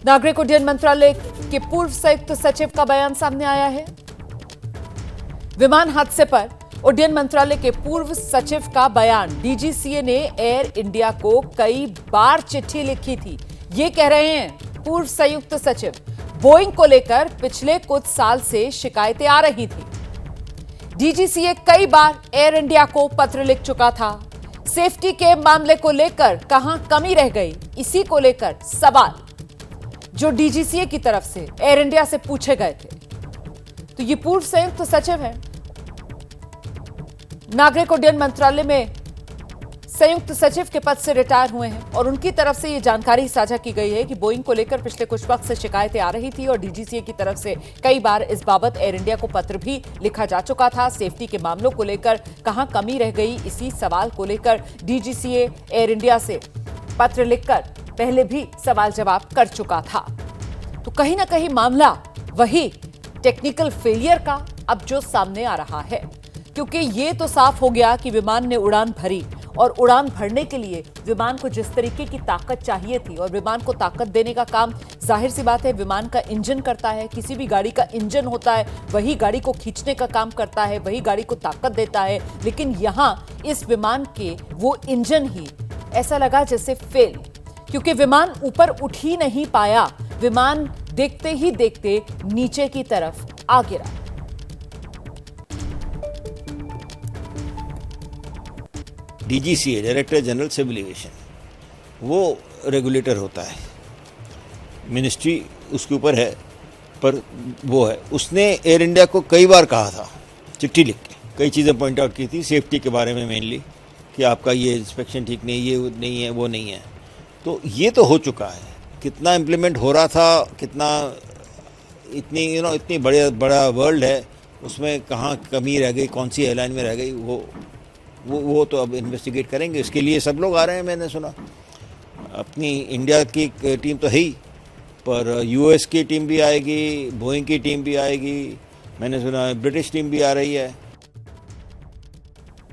नागरिक उड्डयन मंत्रालय के पूर्व संयुक्त सचिव का बयान सामने आया है। विमान हादसे पर उड्डयन मंत्रालय के पूर्व सचिव का बयान। डीजीसीए ने एयर इंडिया को कई बार चिट्ठी लिखी थी। ये कह रहे हैं पूर्व संयुक्त सचिव, बोइंग को लेकर पिछले कुछ साल से शिकायतें आ रही थी। डीजीसीए कई बार एयर इंडिया को पत्र लिख चुका था। सेफ्टी के मामले को लेकर कहां कमी रह गई, इसी को लेकर सवाल जो डीजीसीए की तरफ से एयर इंडिया से पूछे गए थे। तो ये पूर्व संयुक्त सचिव हैं, नागरिक उड्डयन मंत्रालय में संयुक्त सचिव के पद से रिटायर हुए हैं और उनकी तरफ से ये जानकारी साझा की गई है कि बोइंग को लेकर पिछले कुछ वक्त से शिकायतें आ रही थी और डीजीसीए की तरफ से कई बार इस बाबत एयर इंडिया को पत्र भी लिखा जा चुका था। सेफ्टी के मामलों को लेकर कहां कमी रह गई, इसी सवाल को लेकर डीजीसीए एयर इंडिया से पत्र लिखकर पहले भी सवाल जवाब कर चुका था। तो कहीं ना कहीं मामला वही टेक्निकल फेलियर का अब जो सामने आ रहा है, क्योंकि ये तो साफ हो गया कि विमान ने उड़ान भरी और उड़ान भरने के लिए विमान को जिस तरीके की ताकत चाहिए थी और विमान को ताकत देने का काम जाहिर सी बात है विमान का इंजन करता है। किसी भी गाड़ी का इंजन होता है, वही गाड़ी को खींचने का काम करता है, वही गाड़ी को ताकत देता है। लेकिन यहां इस विमान के वो इंजन ही ऐसा लगा जैसे फेल, क्योंकि विमान ऊपर उठ ही नहीं पाया। विमान देखते ही देखते नीचे की तरफ आ गिरा। DGCA, director general civil aviation, वो रेगुलेटर होता है, मिनिस्ट्री उसके ऊपर है, पर वो है, उसने एयर इंडिया को कई बार कहा था, चिट्ठी लिख के कई चीज़ें पॉइंट आउट की थी, सेफ्टी के बारे में मेनली, कि आपका ये इंस्पेक्शन ठीक नहीं, ये नहीं है, वो नहीं है। तो ये तो हो चुका है, कितना इम्प्लीमेंट हो रहा था, कितना इतनी इतनी बड़ा वर्ल्ड है, उसमें कहाँ कमी रह गई, कौन सी एयरलाइन में रह गई, वो तो अब इन्वेस्टिगेट करेंगे। इसके लिए सब लोग आ रहे हैं, मैंने सुना। अपनी इंडिया की टीम तो है ही, पर यूएस की टीम भी आएगी, बोइंग की टीम भी आएगी, मैंने सुना ब्रिटिश टीम भी आ रही है।